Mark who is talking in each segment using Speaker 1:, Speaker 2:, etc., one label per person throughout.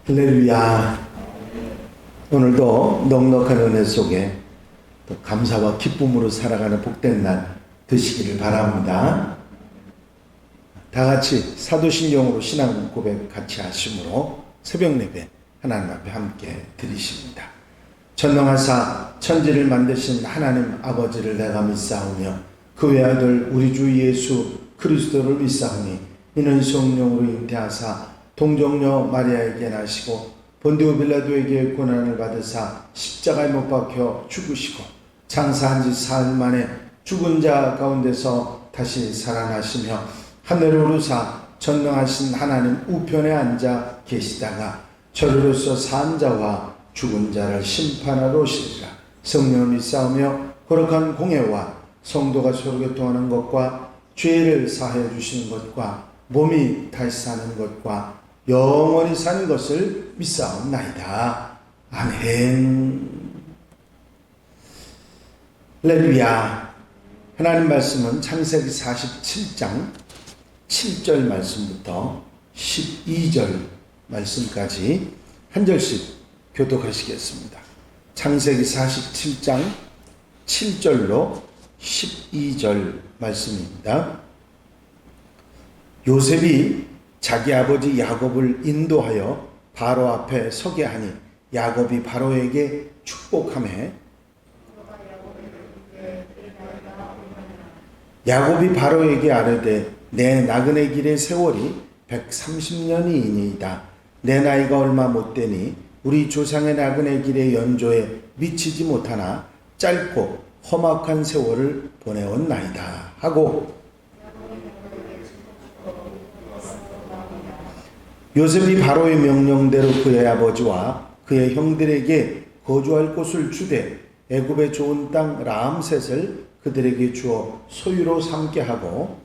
Speaker 1: 할렐루야. 오늘도 넉넉한 은혜 속에 또 감사와 기쁨으로 살아가는 복된 날 되시기를 바랍니다. 다 같이 사도신경으로 신앙 고백 같이 하심으로 새벽 예배 하나님 앞에 함께 드리십니다. 전능하사 천지를 만드신 하나님 아버지를 내가 믿사오며 그 외아들 우리 주 예수 그리스도를 믿사오니 이는 성령으로 잉태하사 동정녀 마리아에게 나시고 본디오 빌라도에게 고난을 받으사 십자가에 못 박혀 죽으시고 장사한 지 사흘 만에 죽은 자 가운데서 다시 살아나시며 하늘에 오르사 전능하신 하나님 우편에 앉아 계시다가 저리로서 산 자와 죽은 자를 심판하러 오시리라. 성령을 믿사오며 거룩한 공예와 성도가 서로 교통하는 것과 죄를 사하여 주시는 것과 몸이 다시 사는 것과 영원히 사는 것을 믿사옵나이다. 아멘. 할렐루야. 하나님 말씀은 창세기 47장 7절 말씀부터 12절 말씀까지 한 절씩 교독하시겠습니다. 창세기 47장 7절로 12절 말씀입니다. 요셉이 자기 아버지 야곱을 인도하여 바로 앞에 서게 하니 야곱이 바로에게 축복하매 야곱이 바로에게 아뢰되 내 나그네 길의 세월이 130년이니이다. 내 나이가 얼마 못되니 우리 조상의 나그네 길의 연조에 미치지 못하나 짧고 험악한 세월을 보내었나이다 하고 요셉이 바로의 명령대로 그의 아버지와 그의 형들에게 거주할 곳을 주되 애굽의 좋은 땅 라암셋을 그들에게 주어 소유로 삼게 하고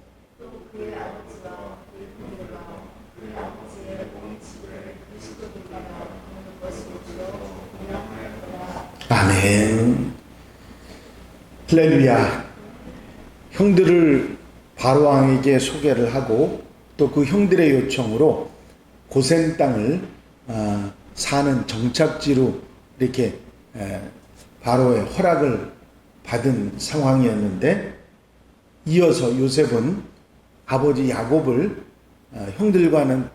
Speaker 1: 아멘. 할렐루야. 형들을 바로왕에게 소개를 하고 또 그 형들의 요청으로 고센 땅을 사는 정착지로 이렇게 바로의 허락을 받은 상황이었는데 이어서 요셉은 아버지 야곱을 형들과는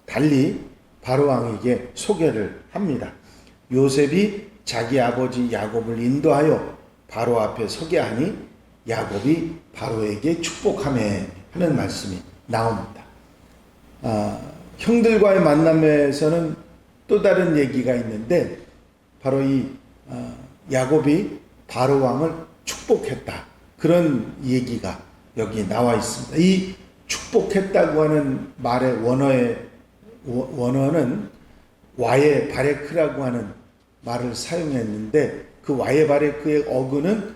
Speaker 1: 달리 바로왕에게 소개를 합니다. 요셉이 자기 아버지 야곱을 인도하여 바로 앞에 서게 하니 야곱이 바로에게 축복하며 하는 말씀이 나옵니다. 형들과의 만남에서는 또 다른 얘기가 있는데 바로 이 야곱이 바로 왕을 축복했다. 그런 얘기가 여기 나와 있습니다. 이 축복했다고 하는 말의 원어는 와예 바레크라고 하는 말을 사용했는데 그 와예 바레크의 어근은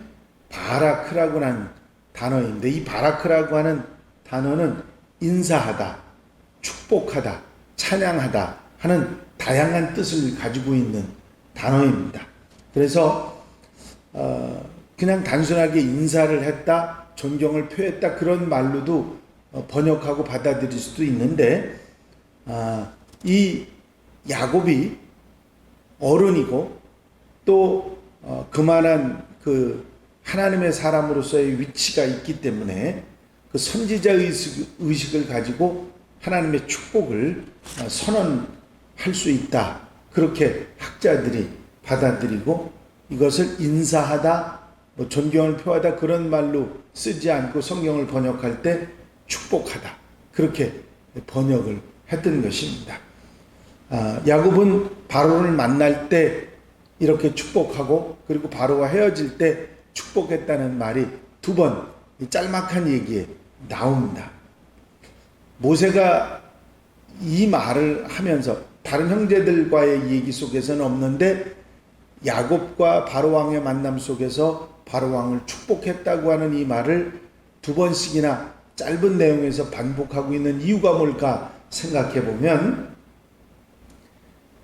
Speaker 1: 바라크라고 하는 단어인데 이 바라크라고 하는 단어는 인사하다, 축복하다, 찬양하다 하는 다양한 뜻을 가지고 있는 단어입니다. 그래서 그냥 단순하게 인사를 했다, 존경을 표했다 그런 말로도 번역하고 받아들일 수도 있는데 이 야곱이 어른이고 또 그만한 그 하나님의 사람으로서의 위치가 있기 때문에 그 선지자 의식을 가지고 하나님의 축복을 선언할 수 있다. 그렇게 학자들이 받아들이고 이것을 인사하다, 존경을 표하다 그런 말로 쓰지 않고 성경을 번역할 때 축복하다. 그렇게 번역을 했던 것입니다. 야곱은 바로를 만날 때 이렇게 축복하고 그리고 바로와 헤어질 때 축복했다는 말이 두 번 짤막한 얘기에 나옵니다. 모세가 이 말을 하면서 다른 형제들과의 얘기 속에서는 없는데 야곱과 바로왕의 만남 속에서 바로왕을 축복했다고 하는 이 말을 두 번씩이나 짧은 내용에서 반복하고 있는 이유가 뭘까 생각해 보면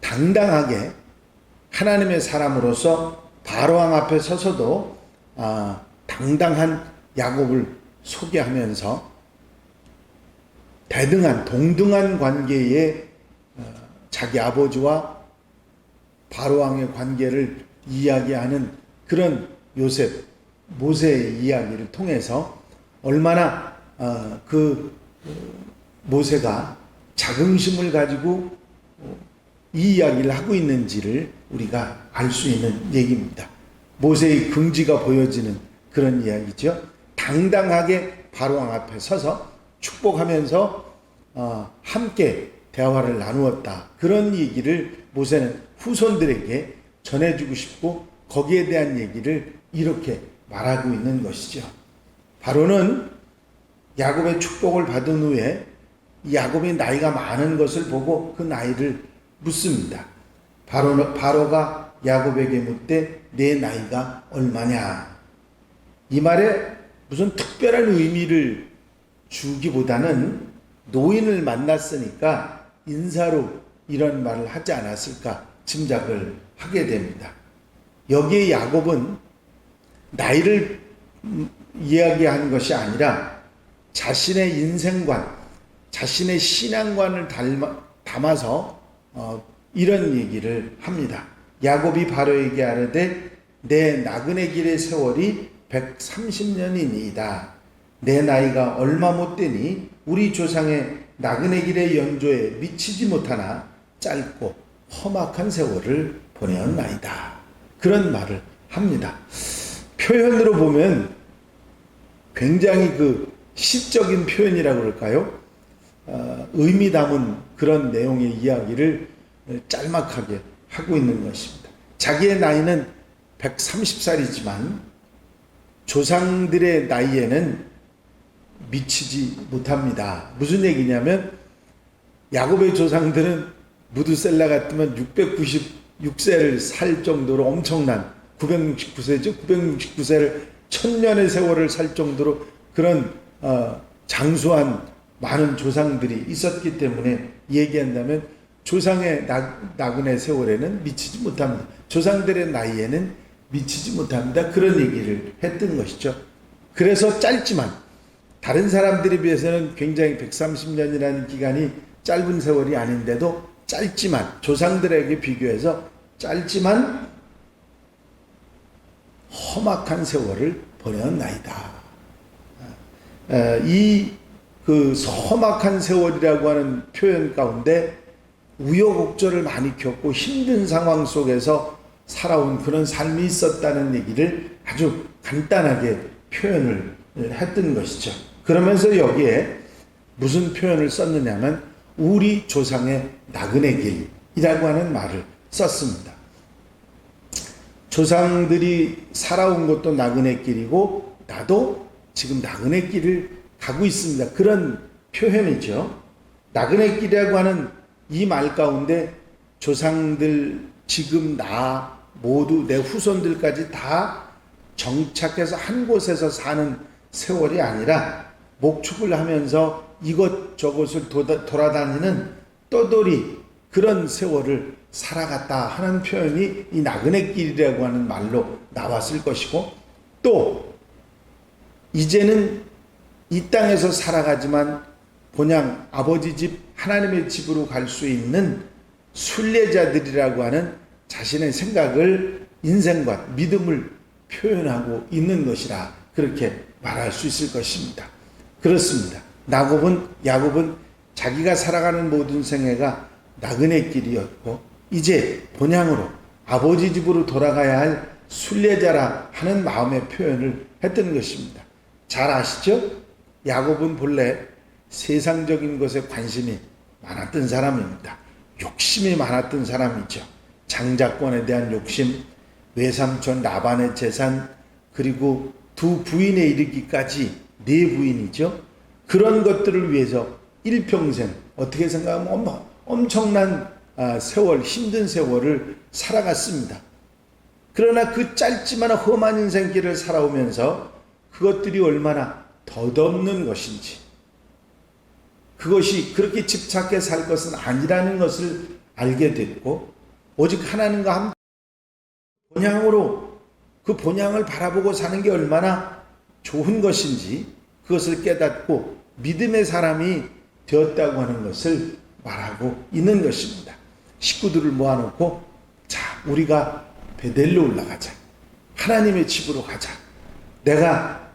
Speaker 1: 당당하게 하나님의 사람으로서 바로왕 앞에 서서도 당당한 야곱을 소개하면서 대등한 동등한 관계의 자기 아버지와 바로왕의 관계를 이야기하는 그런 요셉, 모세의 이야기를 통해서 얼마나 그 모세가 자긍심을 가지고 이 이야기를 하고 있는지를 우리가 알 수 있는 얘기입니다. 모세의 긍지가 보여지는 그런 이야기죠. 당당하게 바로왕 앞에 서서 축복하면서 함께 대화를 나누었다. 그런 얘기를 모세는 후손들에게 전해주고 싶고 거기에 대한 얘기를 이렇게 말하고 있는 것이죠. 바로는 야곱의 축복을 받은 후에 야곱이 나이가 많은 것을 보고 그 나이를 묻습니다. 바로가 야곱에게 묻되 내 나이가 얼마냐? 이 말에 무슨 특별한 의미를 주기보다는 노인을 만났으니까 인사로 이런 말을 하지 않았을까 짐작을 하게 됩니다. 여기에 야곱은 나이를 이야기한 것이 아니라 자신의 인생관, 자신의 신앙관을 담아서 이런 얘기를 합니다. 야곱이 바로에게 아뢰되 내 나그네 길의 세월이 130년이니이다. 내 나이가 얼마 못되니 우리 조상의 나그네 길의 연조에 미치지 못하나 짧고 험악한 세월을 보내었나이다. 그런 말을 합니다. 표현으로 보면 굉장히 그 시적인 표현이라고 그럴까요? 의미 담은 그런 내용의 이야기를 짤막하게 하고 있는 것입니다. 자기의 나이는 130살이지만 조상들의 나이에는 미치지 못합니다. 무슨 얘기냐면 야곱의 조상들은 무드셀라 같으면 696세를 살 정도로 엄청난 969세죠. 969세를 천년의 세월을 살 정도로 그런 장수한 많은 조상들이 있었기 때문에 얘기한다면 조상의 나그네 세월에는 미치지 못합니다. 조상들의 나이에는 미치지 못합니다. 그런 얘기를 했던 것이죠. 그래서 짧지만 다른 사람들에 비해서는 굉장히 130년이라는 기간이 짧은 세월이 아닌데도 짧지만 조상들에게 비교해서 짧지만 험악한 세월을 보내었나이다. 이 그 험악한 세월이라고 하는 표현 가운데 우여곡절을 많이 겪고 힘든 상황 속에서 살아온 그런 삶이 있었다는 얘기를 아주 간단하게 표현을 했던 것이죠. 그러면서 여기에 무슨 표현을 썼느냐면 우리 조상의 나그네 길이라고 하는 말을 썼습니다. 조상들이 살아온 것도 나그네 길이고 나도 지금 나그네 길을 가고 있습니다. 그런 표현이죠. 나그네 길이라고 하는 이 말 가운데 조상들, 지금 나 모두 내 후손들까지 다 정착해서 한 곳에서 사는 세월이 아니라 목축을 하면서 이것저것을 돌아다니는 떠돌이 그런 세월을 살아갔다 하는 표현이 이 나그네 길이라고 하는 말로 나왔을 것이고, 또 이제는 이 땅에서 살아가지만 본향 아버지 집 하나님의 집으로 갈 수 있는 순례자들이라고 하는 자신의 생각을, 인생관, 믿음을 표현하고 있는 것이라 그렇게 말할 수 있을 것입니다. 그렇습니다. 야곱은 자기가 살아가는 모든 생애가 나그네 길이었고 이제 본향으로 아버지 집으로 돌아가야 할 순례자라 하는 마음의 표현을 했던 것입니다. 잘 아시죠? 야곱은 본래 세상적인 것에 관심이 많았던 사람입니다. 욕심이 많았던 사람이죠. 장자권에 대한 욕심, 외삼촌 라반의 재산, 그리고 두 부인에 이르기까지 네 부인이죠. 그런 것들을 위해서 일평생 어떻게 생각하면 엄청난 세월, 힘든 세월을 살아갔습니다. 그러나 그 짧지만 험한 인생길을 살아오면서 그것들이 얼마나 덧없는 것인지, 그것이 그렇게 집착해 살 것은 아니라는 것을 알게 됐고 오직 하나님과 함께 본향으로 그 본향을 바라보고 사는 게 얼마나 좋은 것인지 그것을 깨닫고 믿음의 사람이 되었다고 하는 것을 말하고 있는 것입니다. 식구들을 모아놓고 자, 우리가 베델로 올라가자. 하나님의 집으로 가자. 내가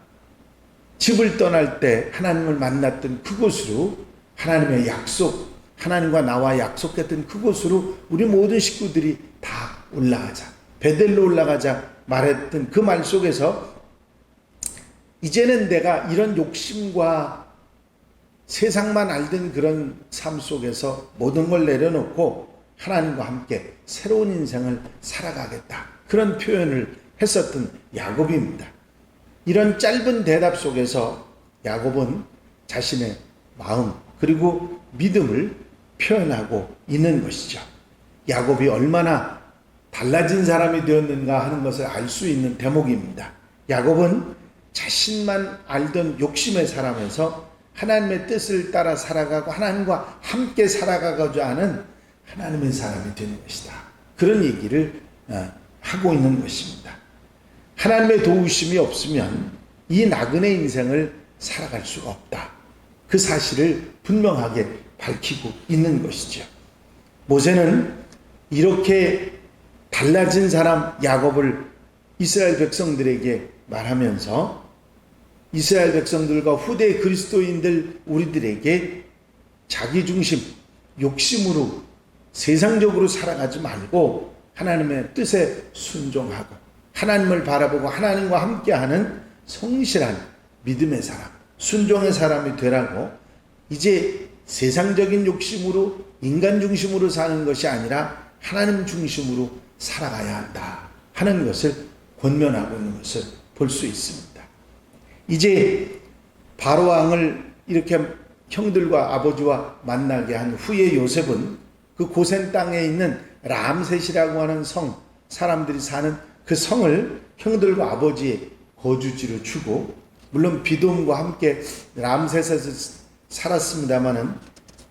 Speaker 1: 집을 떠날 때 하나님을 만났던 그곳으로 하나님의 약속, 하나님과 나와 약속했던 그곳으로 우리 모든 식구들이 다 올라가자. 베델로 올라가자 말했던 그 말 속에서 이제는 내가 이런 욕심과 세상만 알던 그런 삶 속에서 모든 걸 내려놓고 하나님과 함께 새로운 인생을 살아가겠다. 그런 표현을 했었던 야곱입니다. 이런 짧은 대답 속에서 야곱은 자신의 마음 그리고 믿음을 표현하고 있는 것이죠. 야곱이 얼마나 달라진 사람이 되었는가 하는 것을 알 수 있는 대목입니다. 야곱은 자신만 알던 욕심의 사람에서 하나님의 뜻을 따라 살아가고 하나님과 함께 살아가고자 하는 하나님의 사람이 되는 것이다. 그런 얘기를 하고 있는 것입니다. 하나님의 도우심이 없으면 이 나그네 인생을 살아갈 수가 없다. 그 사실을 분명하게 밝히고 있는 것이죠. 모세는 이렇게 달라진 사람 야곱을 이스라엘 백성들에게 말하면서 이스라엘 백성들과 후대 그리스도인들 우리들에게 자기중심, 욕심으로 세상적으로 살아가지 말고 하나님의 뜻에 순종하고 하나님을 바라보고 하나님과 함께하는 성실한 믿음의 사람, 순종의 사람이 되라고 이제 세상적인 욕심으로 인간 중심으로 사는 것이 아니라 하나님 중심으로 살아가야 한다 하는 것을 권면하고 있는 것을 볼 수 있습니다. 이제 바로왕을 이렇게 형들과 아버지와 만나게 한 후에 요셉은 그 고센 땅에 있는 람셋이라고 하는 성, 사람들이 사는 그 성을 형들과 아버지의 거주지로 주고, 물론 비돔과 함께 람셋에서 살았습니다마는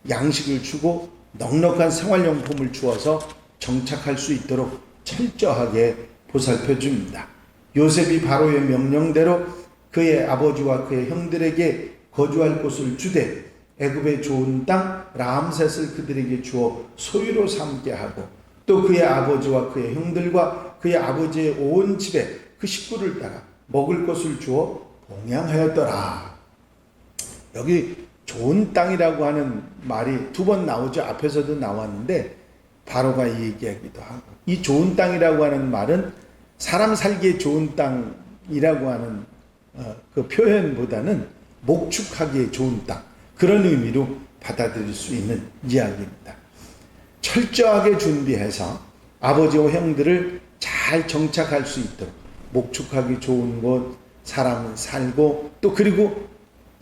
Speaker 1: 양식을 주고 넉넉한 생활용품을 주어서 정착할 수 있도록 철저하게 보살펴 줍니다. 요셉이 바로의 명령대로 그의 아버지와 그의 형들에게 거주할 곳을 주되 애굽의 좋은 땅 람셋을 그들에게 주어 소유로 삼게 하고 또 그의 아버지와 그의 형들과 그의 아버지의 온 집에 그 식구를 따라 먹을 것을 주어 봉양하였더라. 여기 좋은 땅이라고 하는 말이 두 번 나오죠. 앞에서도 나왔는데 바로가 얘기하기도 하고, 이 좋은 땅이라고 하는 말은 사람 살기에 좋은 땅이라고 하는 그 표현보다는 목축하기에 좋은 땅, 그런 의미로 받아들일 수 있는 이야기입니다. 철저하게 준비해서 아버지와 형들을 잘 정착할 수 있도록 목축하기 좋은 곳, 사람은 살고 또 그리고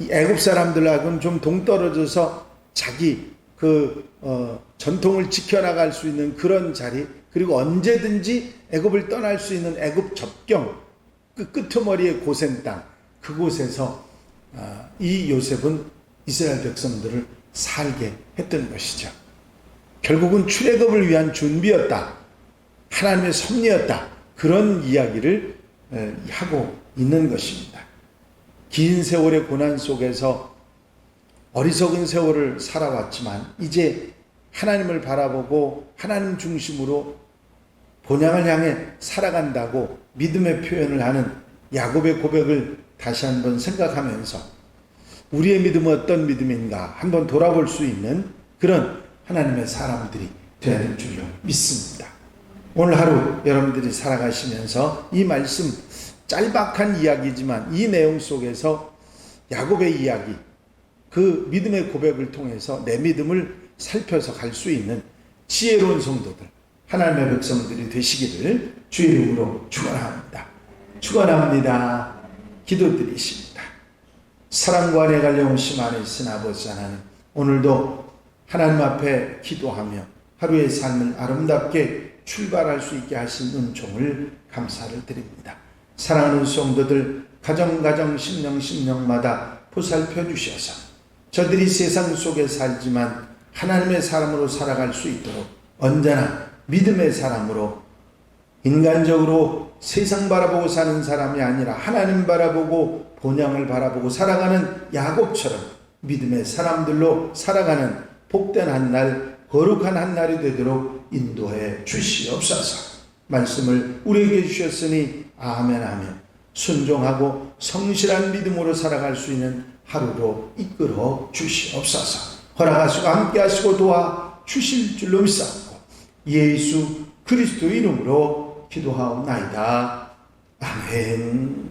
Speaker 1: 이 애굽 사람들하고는 좀 동떨어져서 자기 전통을 지켜나갈 수 있는 그런 자리, 그리고 언제든지 애굽을 떠날 수 있는 애굽 접경 그 끄트머리의 고센 땅, 그곳에서 이 요셉은 이스라엘 백성들을 살게 했던 것이죠. 결국은 출애굽을 위한 준비였다, 하나님의 섭리였다, 그런 이야기를 하고 있는 것입니다. 긴 세월의 고난 속에서 어리석은 세월을 살아왔지만 이제 하나님을 바라보고 하나님 중심으로 본향을 향해 살아간다고 믿음의 표현을 하는 야곱의 고백을 다시 한번 생각하면서 우리의 믿음은 어떤 믿음인가 한번 돌아볼 수 있는 그런 하나님의 사람들이 되어야 될 줄로 믿습니다. 오늘 하루 여러분들이 살아가시면서 이 말씀, 짤막한 이야기지만 이 내용 속에서 야곱의 이야기, 그 믿음의 고백을 통해서 내 믿음을 살펴서 갈 수 있는 지혜로운 성도들, 하나님의 백성들이 되시기를 주의 이름으로 축원합니다. 축원합니다. 기도드리십니다. 사랑과 은혜 갈려오심 안에 있은 아버지 하나님, 오늘도 하나님 앞에 기도하며 하루의 삶을 아름답게 출발할 수 있게 하신 은총을 감사를 드립니다. 사랑하는 성도들 가정 심령마다 보살펴 주셔서 저들이 세상 속에 살지만 하나님의 사람으로 살아갈 수 있도록 언제나 믿음의 사람으로 인간적으로 세상 바라보고 사는 사람이 아니라 하나님 바라보고 본향을 바라보고 살아가는 야곱처럼 믿음의 사람들로 살아가는 복된 한 날, 거룩한 한 날이 되도록 인도해 주시옵소서. 말씀을 우리에게 주셨으니 아멘 아멘. 순종하고 성실한 믿음으로 살아갈 수 있는 하루로 이끌어 주시옵소서. 허락하시고 함께하시고 도와 주실 줄로 믿사옵고 예수 그리스도 이름으로 기도하옵나이다. 아멘.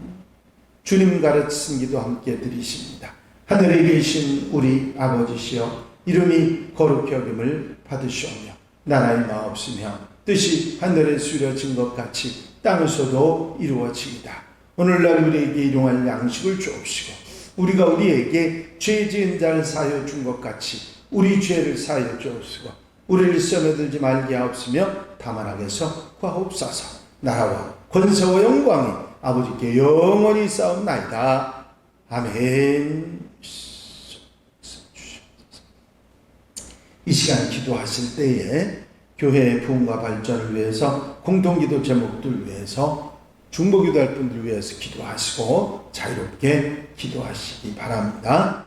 Speaker 1: 주님 가르치신 기도 함께 드리십니다. 하늘에 계신 우리 아버지시여, 이름이 거룩히 여김을 받으시오며 나라의 마옵시며 뜻이 하늘에서 이루어진 것 같이 땅에서도 이루어지이다. 오늘날 우리에게 일용할 양식을 주옵시고 우리가 우리에게 죄 지은 자를 사하여 준 것 같이 우리 죄를 사하여 주옵시고 우리를 시험에 들지 말게 하옵시며 다만 악에서 구하옵소서. 나라와 권세와 영광이 아버지께 영원히 싸움나이다. 아멘. 이 시간 기도하실 때에 교회의 부흥과 발전을 위해서, 공동기도 제목들 위해서, 중보기도할 분들 위해서 기도하시고 자유롭게 기도하시기 바랍니다.